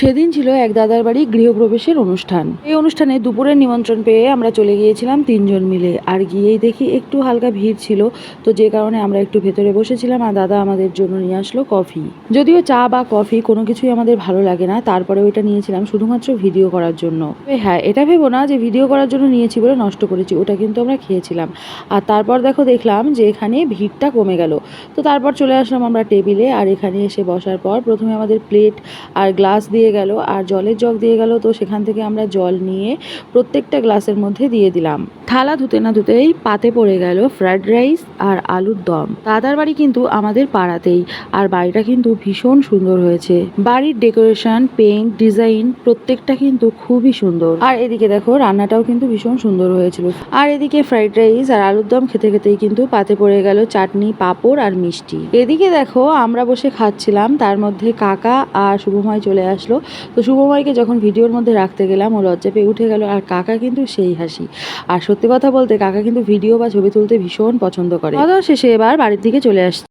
সেদিন ছিল এক দাদার বাড়ি গৃহপ্রবেশের অনুষ্ঠান। এই অনুষ্ঠানে দুপুরের নিমন্ত্রণ পেয়ে আমরা চলে গিয়েছিলাম 3 জন মিলে। আর গিয়েই দেখি একটু হালকা ভিড় ছিল, তো যে কারণে আমরা একটু ভেতরে বসেছিলাম আর দাদা আমাদের জন্য নিয়ে আসলো কফি। যদিও চা বা কফি কোনো কিছুই আমাদের ভালো লাগে না, তারপরে ওইটা নিয়েছিলাম শুধুমাত্র ভিডিও করার জন্য। হ্যাঁ, এটা ভেবো না যে ভিডিও করার জন্য নিয়েছি বলে নষ্ট করেছি, ওটা কিন্তু আমরা খেয়েছিলাম। আর তারপর দেখলাম যে এখানে ভিড়টা কমে গেল, তো তারপর চলে আসলাম আমরা টেবিলে। আর এখানে এসে বসার পর প্রথমে আমাদের প্লেট আর গ্লাস দিয়ে গেল আর জলের জগ দিয়ে গেল, তো সেখান থেকে আমরা জল নিয়ে প্রত্যেকটা গ্লাসের মধ্যে দিয়ে দিলাম। থালা ধুতে না ধুতেই পাতে পড়ে গেল ফ্রাইড রাইস আর আলুর দম। দাদার বাড়ি কিন্তু আমাদের পাড়াতেই, আর বাড়িটা কিন্তু ভীষণ সুন্দর হয়েছে। বাড়ির ডেকোরেশন, পেইন্ট, ডিজাইন প্রত্যেকটা কিন্তু খুবই সুন্দর। আর এদিকে দেখো রান্নাটাও কিন্তু ভীষণ সুন্দর হয়েছিল। আর এদিকে ফ্রাইড রাইস আর আলুর দম খেতে খেতেই কিন্তু পাতে পড়ে গেল চাটনি, পাঁপড় আর মিষ্টি। এদিকে দেখো আমরা বসে খাচ্ছিলাম, তার মধ্যে কাকা আর শুভময় চলে আসলো। তো শুভময়কে যখন ভিডিওর মধ্যে রাখতে গেলাম ও লজ্জা পেয়ে উঠে গেল, আর কাকা কিন্তু সেই হাসি। আর সত্যি কথা বলতে কাকা কিন্তু ভিডিও বা ছবি তুলতে ভীষণ পছন্দ করে। শেষে এবার বাড়ির দিকে চলে আসছে।